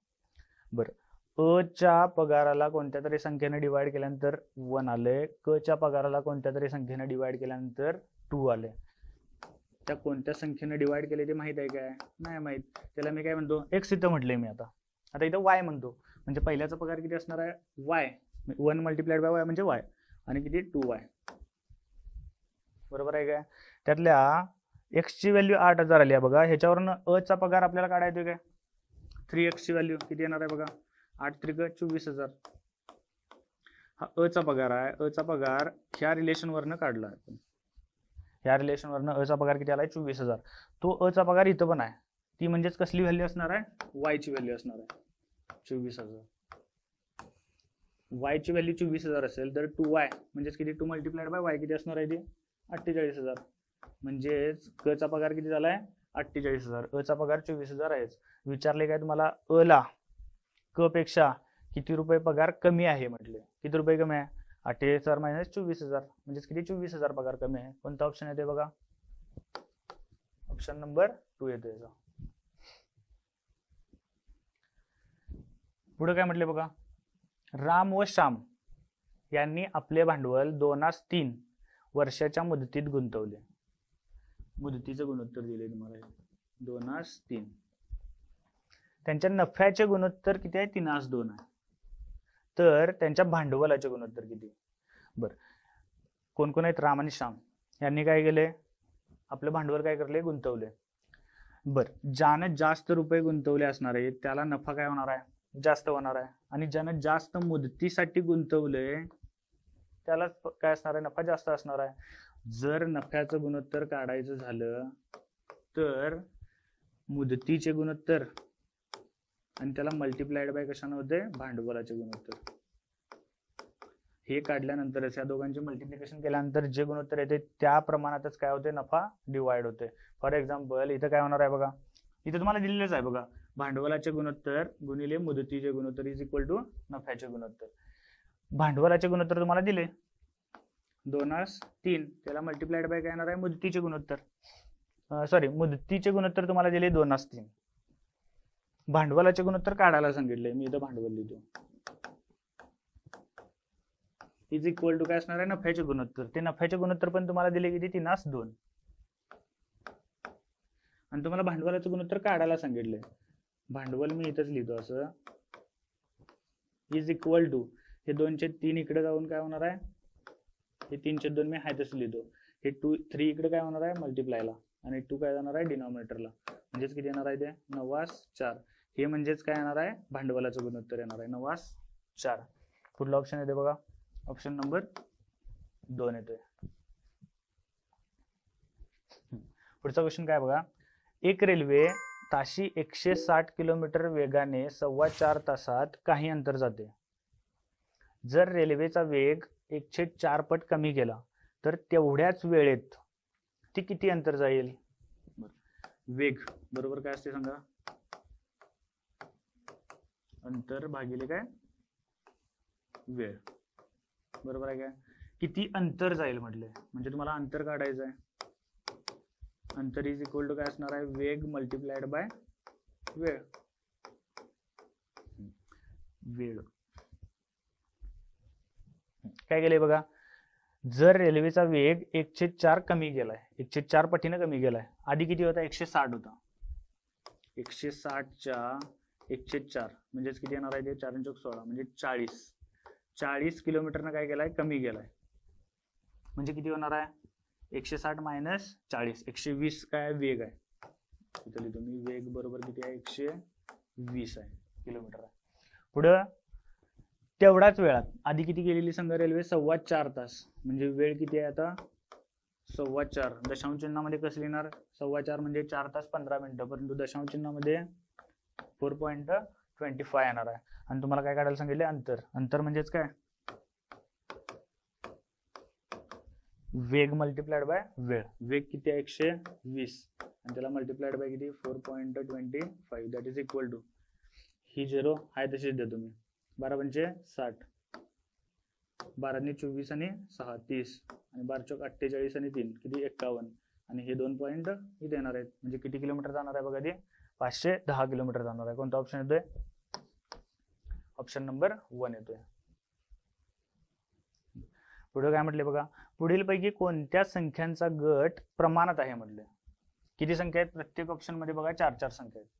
बरं अ च्या पगाराला कोणत्या तरी संख्येने डिवाइड केल्यानंतर 1 आले, क च्या पगाराला कोणत्या तरी संख्येने डिवाइड केल्यानंतर 2 आले. त्या कोणत्या संख्येने डिवाइड केले ते माहित आहे काय नाही माहित, त्याला मी काय म्हणतो एक्स इथं म्हटले मी, आता इथं वाय म्हणतो, म्हणजे पहिल्याचा पगार किती असणार आहे वाय, 1 × वाय म्हणजे वाय, आणि किती 2y बरोबर आहे काय. त्यातल्या एक्स ची व्हॅल्यू 8,000 आली आहे बघा, ह्याच्यावरून अ चा पगार आपल्याला काढायचा काय 3x ची व्हॅल्यू किती येणार आहे बघा 8 × 3 = 24,000. हा अ चा पगार आहे, अ चा पगार ह्या रिलेशन वरनं काढला आहे, ह्या रिलेशन वरनं अ चा पगार किती आलाय 24,000. तो अ चा पगार इथं पण आहे, ती म्हणजेच कसली व्हॅल्यू असणार आहे वाय ची व्हॅल्यू असणार आहे 24,000. वाय ची व्हॅल्यू 24,000 असेल तर 2y म्हणजेच किती 2 × y किती असणार आहे ते 48,000. म्हणजेच क चा पगार किती झालाय 48,000, अ चा पगार 24,000 आहेच. विचारले काय तुम्हाला अ ला क पेक्षा किती रुपये पगार कमी आहे म्हटले, किती रुपये कमी आहे 48,000 - 24,000 म्हणजेच किती 24,000 पगार कमी आहे. कोणता ऑप्शन येते बघा, ऑप्शन नंबर 2 येते. पुढे काय म्हटले बघा, राम व श्याम यांनी आपले भांडवल 2:3 वर्षाच्या मुदतीत गुंतवले. मुदतीचं गुणोत्तर दिले तुम्हाला 2:3. त्यांच्या नफ्याचे गुणोत्तर किती आहे? 3:2 आहे. तर त्यांच्या भांडवलाचे गुणोत्तर किती? बर, कोण कोण आहेत? राम आणि श्याम यांनी काय केले? आपलं भांडवल काय करले? गुंतवले. बर, ज्यानं जास्त रुपये गुंतवले असणार आहे त्याला नफा काय होणार आहे? जास्त होणार आहे. आणि ज्यानं जास्त मुदतीसाठी गुंतवले त्याला काय असणार आहे? नफा जास्त असणार आहे. जर नफ्याचं गुणोत्तर काढायचं झालं तर मुदतीचे गुणोत्तर आणि त्याला मल्टिप्लाइड बाय कशाने होते? भांडवलाचे गुणोत्तर. हे काढल्यानंतरच या दोघांचे मल्टिप्लिकेशन केल्यानंतर जे गुणोत्तर येते त्या प्रमाणातच काय होते? नफा डिवाइड होते. फॉर एक्झाम्पल इथं काय होणार आहे बघा, इथे तुम्हाला दिलेलंच आहे बघा, भांडवलाचे गुणोत्तर गुणिले मुदतीचे गुणोत्तर इज इक्वल टू नफ्याचे गुणोत्तर. भांडवलाचे गुणोत्तर तुम्हाला दिले 2:3, त्याला मल्टिप्लाइड बाय काय येणार आहे? मुदतीचे गुणोत्तर. सॉरी, मुदतीचे गुणोत्तर तुम्हाला दिले 2:3. भांडवलाचे गुणोत्तर काढायला सांगितले, मी इथं भांडवल लिहितो, इज इक्वल टू काय असणार आहे? नफ्याचे गुणोत्तर. ते नफ्याचे गुणोत्तर पण तुम्हाला दिले किती? 3:2. आणि तुम्हाला भांडवलाचं गुणोत्तर काढायला सांगितले. भांडवल मी इथंच लिहितो असं, इज इक्वल टू हे 2/3 इकडे जाऊन काय होणार आहे? हे 3/2 मी हाय तसं लिहितो. हे 3 इकडे काय होणार आहे? मल्टिप्लायला. आणि 2 काय जाणार आहे? डिनॉमिनेटरला. म्हणजेच किती येणार आहे? ते 9/4. हे म्हणजेच काय येणार आहे? भांडवलाचं गुणोत्तर येणार आहे 9/4. पुढला ऑप्शन येते बघा, ऑप्शन नंबर 2 येतोय. पुढचा क्वेश्चन काय बघा, एक रेल्वे ताशी 160 किलोमीटर वेगाने 4.25 तासात काही अंतर जाते. जर रेल्वेचा वेग 104 पट कमी केला तर तेवढ्याच वेळेत ती किती अंतर जाईल? वेग बरोबर काय असते सांगा? अंतर भागिले काय? वेळ. बरोबर आहे काय? किती अंतर जाईल म्हटले, म्हणजे तुम्हाला अंतर काढायचं आहे. अंतर इज इक्वल टू काय असणार आहे? वेग मल्टिप्लाइड बाय वेळ. वेळ काय केलंय बघा, जर रेल्वेचा वेग 104 कमी गेलाय, 104 पटीने कमी गेलाय. आधी किती होता? 160 होता. 160च्या 104 म्हणजेच किती येणार आहे? ते 4×16 म्हणजे 40 किलोमीटरनं काय केलाय? कमी गेलाय. म्हणजे किती होणार आहे? 160 मायनस 40, 120 काय वेग आहे. इथे लिहितो मी, वेग बरोबर किती आहे? 120 आहे किलोमीटर आहे. पुढं तेवढाच वेळात आधी किती गेलेली संघ रेल्वे? 4.25 तास. म्हणजे वेळ किती आहे आता? 4.25. दशांश चिन्हामध्ये कसं लिहिणार? 4.25 म्हणजे 4 तास 15 मिनिटं, परंतु दशांश चिन्हामध्ये 4.25 येणार आहे. आणि तुम्हाला काय काढायला सांगितले? अंतर. अंतर म्हणजेच काय? वेग मल्टिप्लाइड बाय वेळ. वेग किती आहे? 120 आणि त्याला मल्टिप्लाइड बाय किती? 4.25. दॅट इज इक्वल टू, ही 0 आहे तशीच देतो मी, 12×5 = 60, 12×24 आणि 6 30 आणि 12×4 = 48 आणि 3 किती? 51. आणि हे 2 पॉईंट इथे येणार आहेत. म्हणजे किती किलोमीटर जाणार आहे बघा? ते 510 किलोमीटर जाणार आहे. कोणता ऑप्शन येतोय? ऑप्शन नंबर 1 येतोय. पुढे काय म्हटले बघा, पुढील पैकी कोणत्या संख्यांचा गट प्रमाणात आहे म्हटले. किती संख्या आहेत? प्रत्येक ऑप्शन मध्ये बघा 4 संख्या आहेत.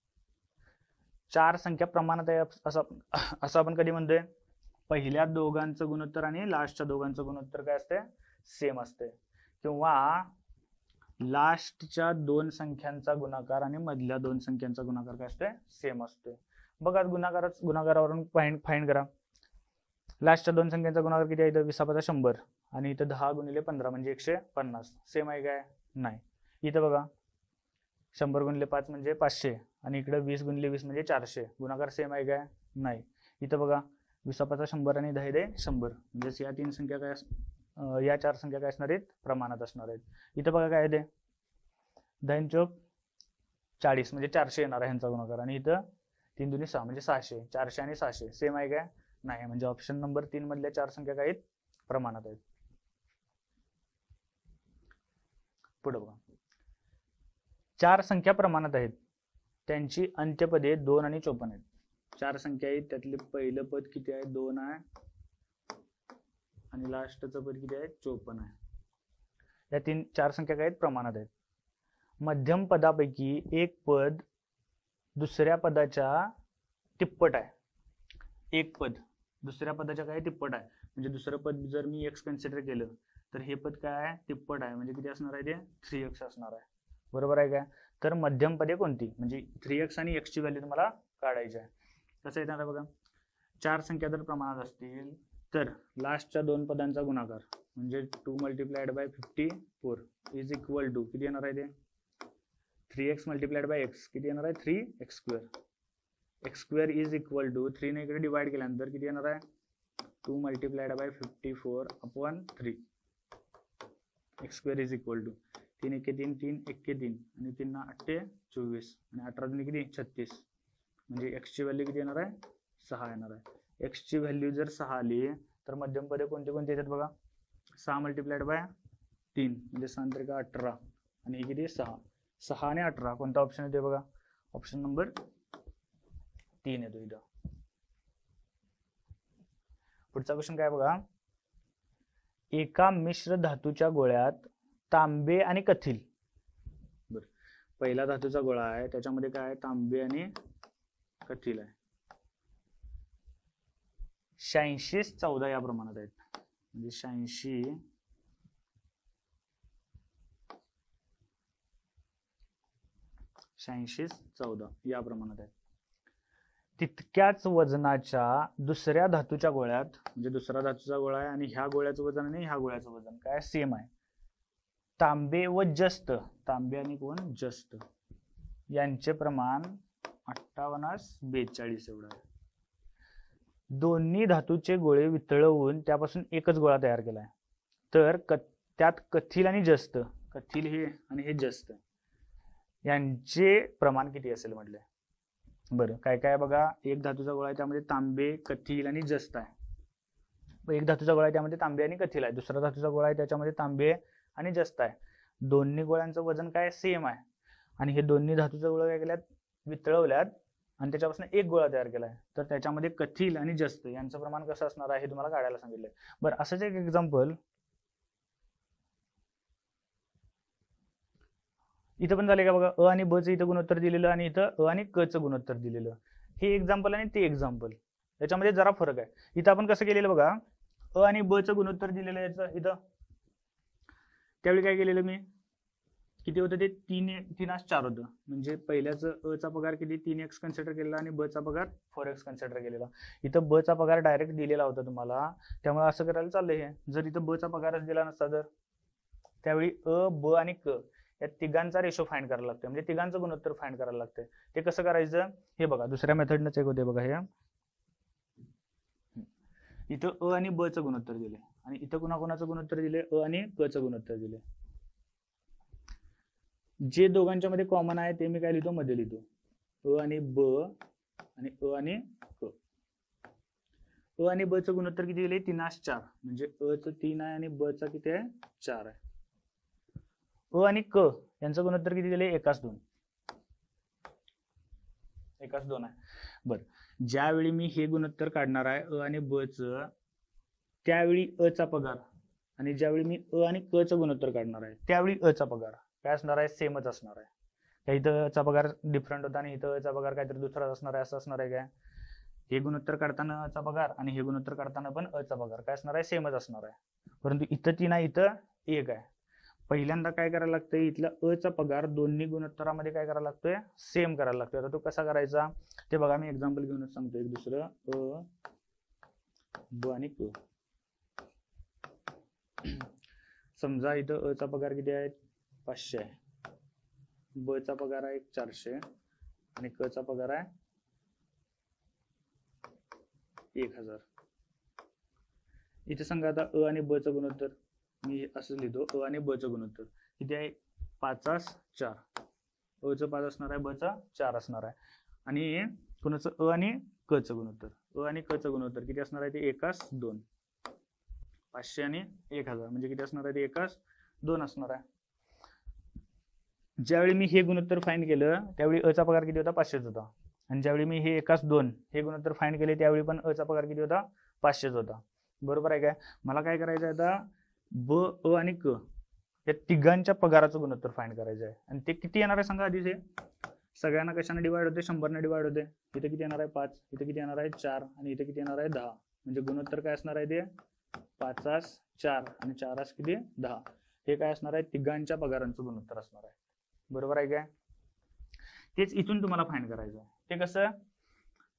4 संख्या प्रमाणात आहे असं आपण कधी म्हणतोय? पहिल्या दोघांचं गुणोत्तर आणि लास्टच्या दोघांचं गुणोत्तर काय असते? सेम असते. किंवा लास्टच्या 2 संख्यांचा गुणाकार आणि मधल्या 2 संख्यांचा गुणाकार काय असते? सेम असते. बघा गुणाकारावरून फाइंड करा. लास्टच्या 2 संख्यांचा गुणाकार किती आहे? इथं 20/100 आणि इथं 10 × 15 म्हणजे 150. सेम आहे काय? नाही. इथं बघा 100 × 5 म्हणजे 500 आणि इकडे 20 × 20 म्हणजे 400. गुणाकार सेम आहे काय? नाही. इथं बघा 20/100 आणि 10×100 म्हणजे या 3 संख्या काय, या 4 संख्या काय असणार आहेत? प्रमाणात असणार आहेत. इथं बघा काय आहे? ते 10×40 म्हणजे 400 येणार आहे ह्यांचा गुणाकार आणि इथं 3 × 2 = 6 म्हणजे 600. 400 आणि 600 सेम आहे काय? नाही. म्हणजे ऑप्शन नंबर 3 मधल्या 4 संख्या काय आहेत? प्रमाणात आहेत. पुढे बघा, 4 संख्या प्रमाणात आहेत, त्यांची अंत्यपदे 2 आणि 54 आहेत. 4 संख्या आहेत, त्यातले पहिलं पद किती आहे? 2 आहे आणि लास्टचं पद किती आहे 54 आहे. या 4 संख्या काय आहेत प्रमाणात आहेत. मध्यम पदापैकी एक पद दुसऱ्या पदाच्या तिप्पट आहे. एक पद दुसऱ्या पदाच्या काय तिप्पट आहे. म्हणजे दुसरं पद जर मी x कन्सिडर केलं तर हे पद काय आहे तिप्पट आहे. म्हणजे किती असणार आहे ते 3x असणार आहे. बरोबर आहे काय. तर मध्यम पदे कोणती म्हणजे 3x आणि x ची व्हॅल्यू तुम्हाला काढायची आहे. कसं येणार आहे बघा. 4 संख्या जर प्रमाणात असतील तर लास्टच्या 2 पदांचा गुणाकार म्हणजे 2 multiplied by 54 is equal to किती येणार आहे ते 3x मल्टिप्लाइड बाय x किती येणार आहे 3x square. x square is equal to 3 ने इकडे डिवाइड केल्यानंतर किती येणार आहे 2 multiplied by 54 upon 3. x square is equal to 3 एके 3 3 एके 3 आणि 3 ना 8 24 आणि 18 दुनी किती 36. म्हणजे x ची व्हॅल्यू किती येणार आहे 6 येणार आहे. x ची व्हॅल्यू जर 6 आली तर मध्यम पदे कोणते कोणते येतात बघा. 6 मल्टिप्लाइड बाय 3 म्हणजे 6 त्रिक 18 आणि हे किती 6. 6 आणि 18 कोणता ऑप्शन येते बघा. ऑप्शन नंबर 3 येतो इथं. पुढचा क्वेश्चन काय बघा. एका मिश्र धातूच्या गोळ्यात तांबे आणि कथिल. बर पहिला धातूचा गोळा आहे त्याच्यामध्ये काय आहे तांबे आणि कथिल आहे. 86-14 या प्रमाणात आहेत. म्हणजे 86-14 या प्रमाणात आहेत. तितक्याच वजनाच्या दुसऱ्या धातूच्या गोळ्यात म्हणजे दुसरा धातूचा गोळा आहे आणि ह्या गोळ्याचं वजन आणि ह्या गोळ्याचं वजन काय सेम आहे. तांबे व जस्त तांबे आणि कोण जस्त यांचे प्रमाण 58-42 एवढं आहे. दोन्ही धातूचे गोळे वितळवून त्यापासून एकच गोळा तयार केलाय. तर त्यात कथिल आणि जस्त कथिल हे आणि हे जस्त यांचे प्रमाण किती असेल म्हटले. बरं काय काय बघा. एक धातूचा गोळा आहे त्यामध्ये तांबे कथिल आणि जस्त आहे. एक धातूचा गोळा आहे त्यामध्ये तांबे आणि कथिल आहे. दुसरा धातूचा गोळा आहे त्याच्यामध्ये तांबे आणि जस्त आहे. दोन्ही गोळ्यांचं वजन काय सेम आहे आणि हे दोन्ही धातूचे गोळे काय केल्यात वितळवल्यात आणि त्याच्यापासून एक गोळा तयार केलाय. तर त्याच्यामध्ये कथिल आणि जस्त यांचं प्रमाण कसं असणार आहे हे तुम्हाला काढायला सांगितलंय. बरं असंच एक एक्झाम्पल इथं पण झाले का बघा. अ आणि ब चं इथं गुणोत्तर दिलेलं आणि इथं अ आणि क चं गुणोत्तर दिलेलं. हे एक्झाम्पल आणि ते एक्झाम्पल याच्यामध्ये जरा फरक आहे. इथं आपण कसं केलेलं बघा. अ आणि ब चं गुणोत्तर दिलेलं याचं इथं त्यावेळी काय केलेलं मी किती होतं ते 3-4 होतं. म्हणजे पहिल्याचं अ चा पगार किती 3x कन्सिडर केलेला आणि ब चा पगार 4x कन्सिडर केलेला. इथं ब चा पगार डायरेक्ट दिलेला होता तुम्हाला त्यामुळे असं करायला चाललंय. हे जर इथं ब चा पगारच दिला नसता तर त्यावेळी अ ब आणि क या तिघांचा रेशो फाइंड करायला लागतोय. म्हणजे तिघांचं गुणोत्तर फाइंड करायला लागतंय. ते कसं करायचं हे बघा. दुसऱ्या मेथडनं चेक होते बघा. हे इथं अ आणि ब चं गुणोत्तर दिले आणि इथं कोणाकोणाचं गुणोत्तर दिले अ आणि क चं गुणोत्तर दिले. जे दोघांच्या मध्ये कॉमन आहे ते मी काय लिहितो मध्ये लिहितो. अ आणि ब आणि अ आणि क. अ आणि ब चं गुणोत्तर किती दिले 3-4 म्हणजे अ चं 3 आहे आणि ब चा किती आहे 4 आहे. अ आणि क यांचं गुणोत्तर किती दिले 1:2 आहे. बर ज्यावेळी मी हे गुणोत्तर काढणार आहे अ आणि ब चं त्यावेळी अ चा पगार आणि ज्यावेळी मी अ आणि क चं गुणोत्तर काढणार आहे त्यावेळी अ चा पगार काय असणार आहे सेमच असणार आहे. त्या इथं चा पगार डिफरंट होता आणि इथं चा पगार काहीतरी दुसराच असणार आहे. असं असणार आहे काय. हे गुणोत्तर काढताना अ चा पगार आणि हे गुणोत्तर काढताना पण अ चा पगार काय असणार आहे सेमच असणार आहे. परंतु इथं 3 आहे इथं 1 आहे. पहिल्यांदा काय करायला लागतंय इथला अ चा पगार दोन्ही गुणोत्तरामध्ये काय करायला लागतोय सेम करायला लागतोय. आता तो कसा करायचा ते बघा. मी एक्झाम्पल घेऊनच सांगतो. एक दुसरं अ ब आणि क. समजा इथं अ चा पगार किती आहे 500 आहे. ब चा पगार आहे 400 आणि क चा पगार आहे 1000. इथे सांगा आता अ आणि ब चं गुणोत्तर मी असं लिहितो. अ आणि ब चं गुणोत्तर किती आहे 5-4. अ चं 5 असणार आहे ब चा 4 असणार आहे. आणि कोणाचं अ आणि क चं गुणोत्तर अ आणि क चं गुणोत्तर किती असणार आहे ते 1:2. 500 आणि 1000 म्हणजे किती असणार आहे ते 1:2 असणार आहे. ज्यावेळी मी हे गुणोत्तर फाइंड केलं त्यावेळी अ चा पगार किती होता 500 होता आणि ज्यावेळी मी हे 1:2 हे गुणोत्तर फाइंड केले त्यावेळी पण अ चा पगार किती होता 500 होता. बरोबर आहे काय? मला काय करायचं आहे आता, ब, अ आणि क या तिघांच्या पगाराचं गुणोत्तर फाइंड करायचं आहे. आणि ते किती येणार आहे सांगा आधीच. हे सगळ्यांना कशाने डिवाइड होते? 100 डिवाइड होते. इथे किती येणार आहे? 5. इथे किती येणार आहे? 4. आणि इथे किती येणार आहे? 10. म्हणजे गुणोत्तर काय असणार आहे ते? 5 4 आणि 4 किती? 10. हे काय असणार आहे? तिघांच्या पगारांचं गुणोत्तर असणार आहे. बरोबर आहे काय? तेच इथून तुम्हाला फाइंड करायचं आहे. ते कसं,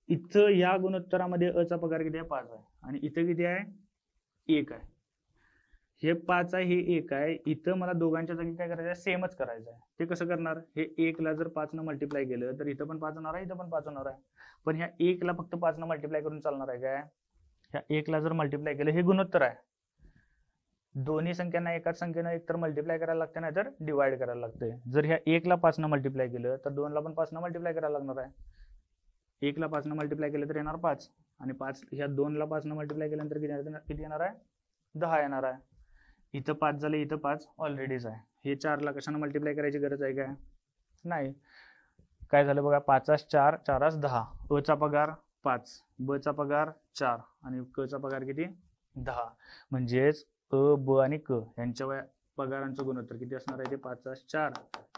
इथं या गुणोत्तरामध्ये अ चा पगार किती आहे? 5 आहे. आणि इथं किती आहे? 1 आहे. हे 5 आहे, हे 1 आहे. इथं मला दोघांच्या जागी काय करायचं आहे? सेमच करायचं आहे. ते कसं करणार? हे 1 ला जर 5 न मल्टिप्लाय केलं तर इथं पण 5 होणार आहे, इथं पण 5 होणार आहे. पण ह्या 1 ला फक्त 5 न मल्टिप्लाय करून चालणार आहे काय? ह्या 1 ला जर मल्टिप्लाय केलं, हे गुणोत्तर आहे. दोन्ही संख्यांना एकाच संख्येनं एकतर मल्टिप्लाय करायला लागते, नाही तर डिवाइड करायला लागते. जर ह्या 1 ला 5 न मल्टिप्लाय केलं तर 2 ला पण 5 न मल्टिप्लाय करायला लागणार आहे. 1 ला 5 न मल्टिप्लाय केलं तर येणार 5. आणि 5 ह्या 2 ला 5 न मल्टिप्लाय केल्यानंतर किती येणार आहे? 10 येणार आहे. इथं 5 झाले, इथं 5 ऑलरेडीच आहे. हे 4 ला कशाने मल्टिप्लाय करायची गरज आहे काय? नाही. काय झालं बघा, 5 4 4 10. अ चा पगार 5, ब चा पगार 4 आणि क चा पगार किती? 10. म्हणजेच अ, ब आणि क यांच्या पगारांचं गुणोत्तर किती असणार आहे? ते 5 4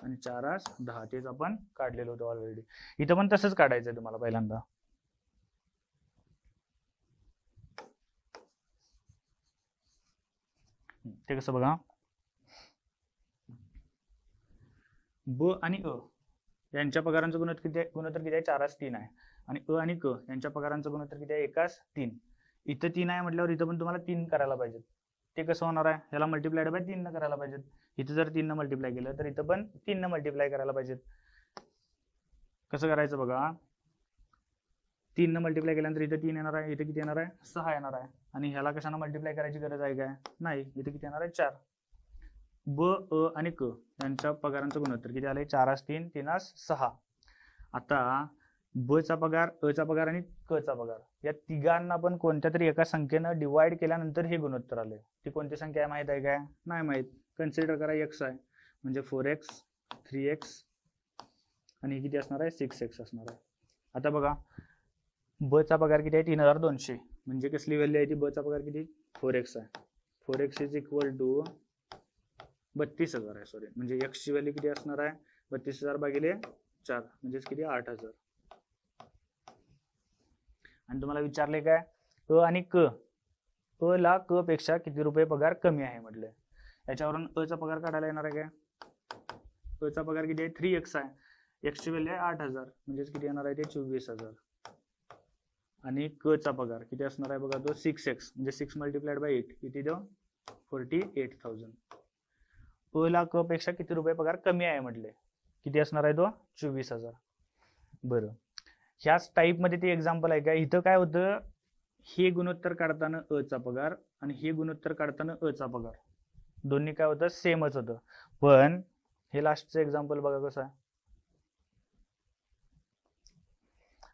आणि 4 10. तेच आपण काढलेलं होतं ऑलरेडी. इथं पण तसंच काढायचं आहे तुम्हाला पहिल्यांदा. ते कसं बघा, ब आणि अ यांच्या पगारांचं गुणोत्तर किती आहे? 4 3 आहे. आणि अ आणि क यांच्या पगारांचं गुणोत्तर किती आहे? 1 3. इथं 3 आहे म्हटल्यावर इथं पण तुम्हाला 3 करायला पाहिजे. ते कसं होणार आहे? ह्याला मल्टिप्लाइड बाय 3 न करायला पाहिजे. इथं जर 3 न मल्टिप्लाय केलं तर इथं पण 3 न मल्टिप्लाय करायला पाहिजे. कसं करायचं बघा, 3 न मल्टिप्लाय केल्यानंतर इथं 3 येणार आहे, इथे किती येणार आहे? 6 येणार आहे. आणि ह्याला कशाने मल्टिप्लाय करायची गरज आहे काय? नाही. इथे किती येणार आहे? 4. ब, अ आणि क यांच्या पगारांचं गुणोत्तर किती आले? 4 3 3 6. आता ब चा पगार, अ चा पगार आणि क चा पगार या तिघांना पण कोणत्या तरी एका संख्येनं डिवाइड केल्यानंतर हे गुणोत्तर आले. ती कोणती संख्या आहे माहित आहे काय? नाही माहित. कन्सिडर करा x आहे, म्हणजे 4x 3x आणि किती असणार आहे? 6x असणार आहे. आता बघा, ब चा पगार किती आहे? 3200. म्हणजे कसली व्हॅल्यू आहे ती? ब चा पगार किती? 4x आहे. 4x इज इक्वल टू 32,000 आहे. सॉरी, म्हणजे x ची व्हॅल्यू किती असणार आहे? 32,000 भागिले 4 म्हणजेच किती? 8,000. आणि तुम्हाला विचारले काय? अ आणि क. अ ला क पेक्षा किती रुपये पगार कमी आहे म्हटले. याच्यावरून अ चा पगार काढायला येणार आहे काय? अ चा पगार किती आहे? 3x आहे. x ची व्हॅल्यू आहे 8,000 म्हणजेच किती येणार आहे ते? 24,000. आणि क चा पगार किती असणार आहे बघा, तो 6x म्हणजे 6 मल्टिप्लाइड बाय 8 किती देऊ? 48,000. अ ला क पेक्षा किती रुपये पगार कमी आहे म्हटले. किती असणार आहे तो? 24,000. बरं, ह्याच टाईप मध्ये ते एक्झाम्पल आहे का? इथं काय होतं, हे गुणोत्तर काढताना अ चा पगार आणि हे गुणोत्तर काढताना अ चा पगार दोन्ही काय होतं? सेमच होतं. पण हे लास्टचं एक्झाम्पल बघा कसं आहे.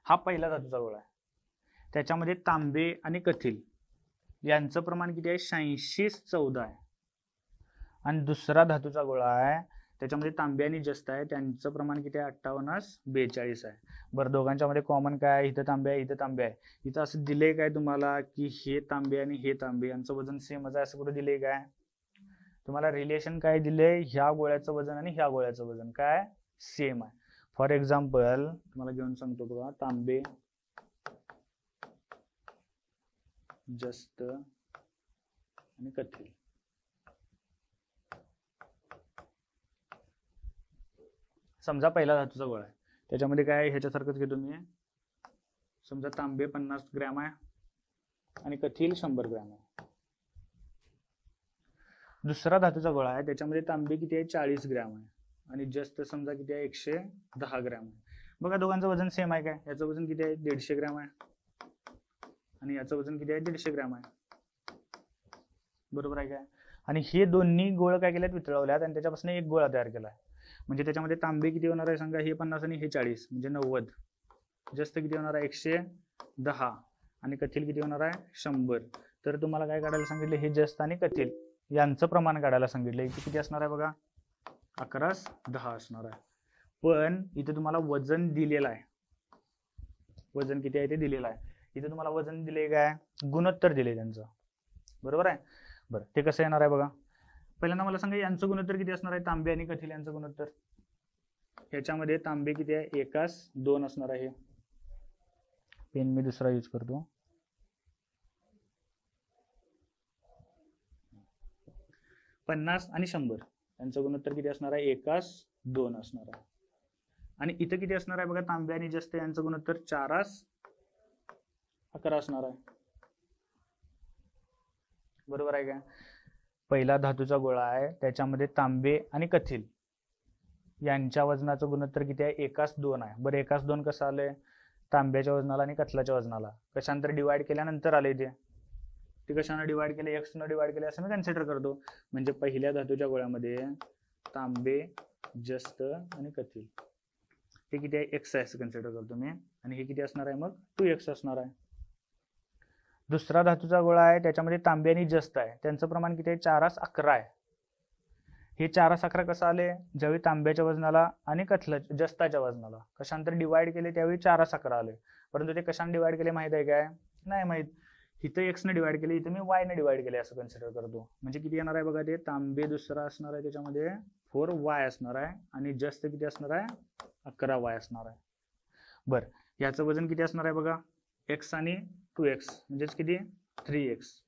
हा पहिला धातूचा गोळा आहे, त्याच्यामध्ये तांबे आणि कथील यांचं प्रमाण किती आहे? 8614 आहे. आणि दुसरा धातूचा गोळा आहे, त्याच्यामध्ये तांबे आणि जस्त आहे, त्यांचं प्रमाण किती आहे? 5842 आहे. बरं, दोघांच्या मध्ये कॉमन काय आहे? इथं तांबे आहे, इथं तांबे आहे. इथं असं दिलंय काय तुम्हाला की हे तांबे आणि हे तांबे यांचं वजन सेमच आहे, असं कुठं दिलंय काय? तुम्हाला रिलेशन काय दिलंय? ह्या गोळ्याचं वजन आणि ह्या गोळ्याचं वजन काय सेम आहे. फॉर एक्झाम्पल तुम्हाला घेऊन सांगतो बघा, तांबे जस्त आणि कथील. समजा पहिला धातूचा गोळा आहे, त्याच्यामध्ये काय ह्याच्यासारखंच घेतो मी. समजा तांबे 50 ग्रॅम आहे आणि कथील 100 ग्रॅम आहे. दुसरा धातूचा गोळा आहे, त्याच्यामध्ये तांबे किती आहे? 40 ग्रॅम आहे आणि जस्त समजा किती आहे? 110 ग्रॅम आहे. बघा, दोघांचं वजन सेम आहे काय? याचं वजन किती आहे? 150 ग्रॅम आहे आणि याचं वजन किती आहे? 150 ग्रॅम आहे. बरोबर आहे काय? आणि हे दोन्ही गोळ काय केलेत? वितळवल्यात आणि त्याच्यापासून एक गोळा तयार केला आहे. म्हणजे त्याच्यामध्ये तांबे किती होणार आहे सांगा? हे 50 आणि हे 40 म्हणजे 90. जस्त किती होणार आहे? 110 आणि कथील किती होणार आहे? 100. तर तुम्हाला काय काढायला सांगितले? हे जस्त आणि कथील यांचं प्रमाण काढायला सांगितले. किती असणार आहे बघा? 1110 असणार आहे. पण इथे तुम्हाला वजन दिलेलं आहे. वजन किती आहे ते दिलेलं आहे. इथे तुम्हाला वजन दिले काय? गुणोत्तर दिले त्यांचं. बरोबर आहे. बरं, ते कसं येणार आहे बघा. पहिल्यांदा मला सांगा यांचं गुणोत्तर किती असणार आहे, तांबे आणि कथील यांचं गुणोत्तर. ह्याच्यामध्ये तांबे किती आहे, 1:2 असणार आहे. पेन मी दुसरा यूज करतो. पन्नास आणि 100 यांचं गुणोत्तर किती असणार आहे, 1:2 असणार आहे. आणि इथं किती असणार आहे बघा, तांबे आणि जस्त यांचं गुणोत्तर 4:11 असणार आहे. बरोबर आहे का. पहिला धातूचा गोळा आहे, त्याच्यामध्ये तांबे आणि कथील यांच्या वजनाचं गुणोत्तर किती आहे, 1:2 आहे. बरं, 1:2 कसं आलंय, तांब्याच्या वजनाला आणि कथलाच्या वजनाला कशांतर डिवाइड केल्यानंतर आले ते कशाने डिवाइड केले, एक्स न डिवाइड केले असं मी कन्सिडर करतो. म्हणजे पहिल्या धातूच्या गोळ्यामध्ये तांबे, जस्त आणि कथील हे किती आहे, एक्स आहे असं कन्सिडर करतो मी. आणि हे किती असणार आहे मग, 2x असणार आहे. दुसरा धातूचा गोळा आहे, त्याच्यामध्ये तांबे आणि जस्त आहे, त्यांचं प्रमाण किती आहे, 4:11 आहे. हे 4:11 कसं आले, ज्यावेळी तांब्याच्या वजनाला आणि जस्ताच्या वजनाला कशांतर डिवाइड केले त्यावेळी 4:11 आले. परंतु ते कशाने डिवाइड केले माहित आहे काय, नाही माहित. इथं एक्स ने डिवाइड केले, इथं मी वाय ने डिवाइड केले असं कन्सिडर करतो. म्हणजे किती येणार आहे बघा, ते तांबे दुसरा असणार आहे, त्याच्यामध्ये 4y असणार आहे. आणि जस्त किती असणार आहे, 11y असणार आहे. बरं, याचं वजन किती असणार आहे बघा, x आणि 2x म्हणजेच किती, 3x.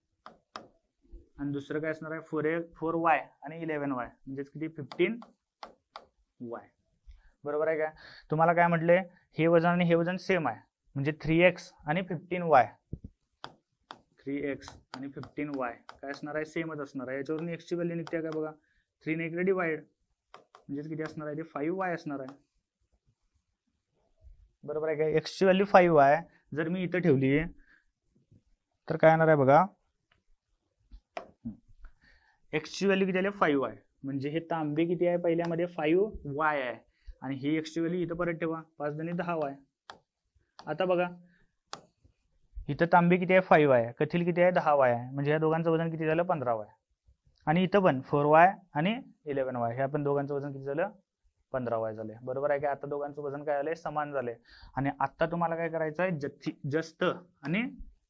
आणि दुसरं काय असणार आहे, 4y आणि 11y म्हणजेच किती, 15y. बरोबर आहे का. तुम्हाला काय म्हटले, हे वजन आणि हे वजन सेम आहे, म्हणजे 3x आणि 15y. 3x आणि 15y काय असणार आहे, सेमच असणार आहे. याच्यावरून x ची व्हॅल्यू निघते काय बघा, 3 ने इकडे डिवाइड म्हणजेच किती असणार आहे, ते 5y असणार आहे. बरोबर आहे का. x ची व्हॅल्यू 5y जर मी इथं ठेवली तर काय येणार आहे बघा, x ची व्हॅल्यू किती आली, 5y. म्हणजे हे तांबे किती आहे, पहिल्यामध्ये 5y आहे. आणि ही x ची व्हॅल्यू इथं परत ठेवा, 5 दुनी 10y. आता बघा इथं तांबे किती आहे, 5y आहे, कथील किती आहे, 10y आहे. म्हणजे या दोघांचं वजन किती झालं, 15y. आणि इथं पण 4y आणि 11y, हे आपण दोघांचं वजन किती झालं, 15y झाले. बरोबर आहे का. आता दोघांचं वजन काय झालंय, समान झाले. आणि आता तुम्हाला काय करायचं आहे, जस्त आणि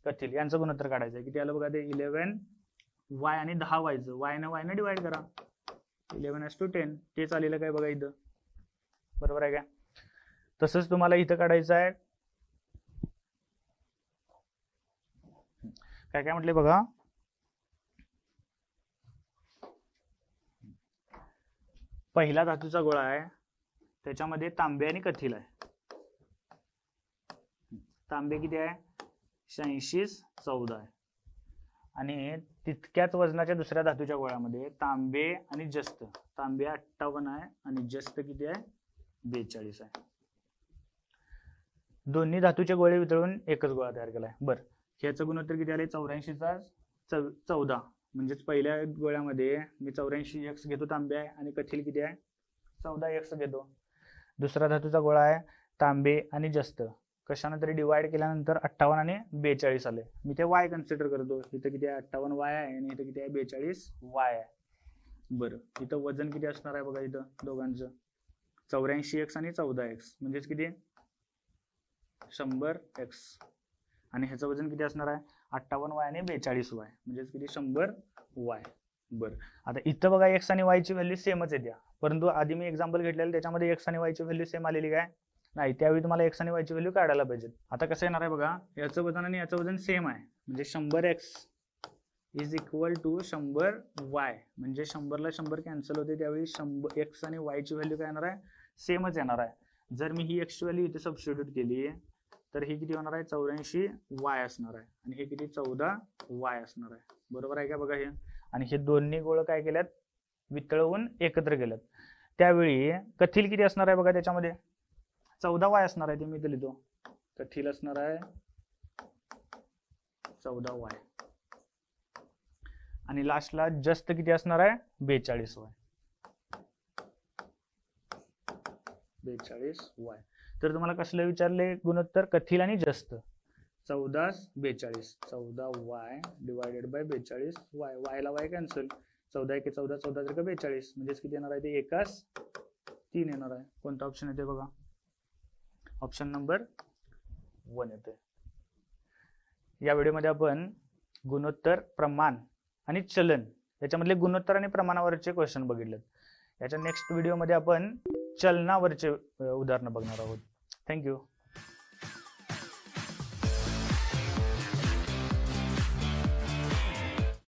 कथील यांचं गुणोत्तर काढायचं आहे. किती आलं बघा, ते 11y आणि 10y चं y ने डिवाइड करा, 11:10 तेच आलेलं काय बघा इथं. बरोबर आहे का. तसंच तुम्हाला इथं काढायचं आहे, काय काय म्हटले बघा, पहिला धातूचा गोळा आहे, त्याच्यामध्ये तांबे आणि कथील आहे. तांबे किती आहे, 8614 आहे. आणि तितक्याच वजनाच्या दुसऱ्या धातूच्या गोळ्यामध्ये तांबे आणि जस्त, तांबे 58 आहे आणि जस्त किती आहे, 42 आहे. दोन्ही धातूचे गोळे वितळून एकच गोळा तयार केलाय. बरं, ह्याचं गुणोत्तर किती आले, 84/14. म्हणजेच पहिल्या गोळ्यामध्ये मी 84x घेतो तांबे आहे आणि कथील किती आहे, 14x घेतो. दुसरा धातूचा गोळा आहे, तांबे आणि जस्त कशाने तरी डिवाइड केल्यानंतर 58 आणि 42 आले. मी ते y कन्सिडर करतो. इथं किती आहे, 58y आहे आणि इथं किती आहे, 42y आहे. बरं, इथं वजन किती असणार आहे बघा, इथं दोघांचं 84x आणि 14x म्हणजेच किती, 100x. आणि ह्याचं वजन किती असणार आहे, 58y आणि 42y म्हणजेच किती, 100y. बरं, आता इथं बघा x आणि y ची व्हॅल्यू सेमच येते. परंतु आधी मी एक्झाम्पल घेतलेलं त्याच्यामध्ये x आणि y ची व्हॅल्यू सेम आलेली काय नाही, त्यावेळी तुम्हाला x आणि y ची व्हॅल्यू काढायला पाहिजे. आता कसं येणार आहे बघा, याचं वजन आणि याचं वजन सेम आहे, म्हणजे 100x is equal to 100y. म्हणजे 100 ला 100 कॅन्सल होते, त्यावेळी 100x आणि y ची व्हॅल्यू काय येणार आहे, सेमच येणार आहे. जर मी ही x ची व्हॅल्यू इथे सबस्टिट्यूट केली तर ही किती होणार आहे, 84y असणार आहे. आणि हे किती, 14y असणार आहे. बरोबर आहे का बघा हे. आणि हे दोन्ही गोळ काय केल्यात, वितळवून एकत्र केल्यात. त्यावेळी कथील किती असणार आहे बघा, त्याच्यामध्ये 14y असणार आहे. ते मी इथे लिहितो, कथील असणार आहे 14y. आणि लास्टला जस्त किती असणार आहे, 42y. 42y. तर तुम्हाला कसले विचारले गुणोत्तर, कथील आणि जस्त, 1442, 14y divided by 42y. y ला y कॅन्सल, 14 1 14, 14 3 42 म्हणजेच किती येणार आहे, ते 1:3 येणार आहे. कोणता ऑप्शन येते बघा, ऑप्शन नंबर 1 येते. या व्हिडिओमध्ये आपण गुणोत्तर, प्रमाण आणि चलन याच्यामधले गुणोत्तर आणि प्रमाणावरचे क्वेश्चन बघितलेत. याच्या नेक्स्ट व्हिडिओमध्ये आपण चलनावरचे उदाहरणं बघणार आहोत. थँक्यू.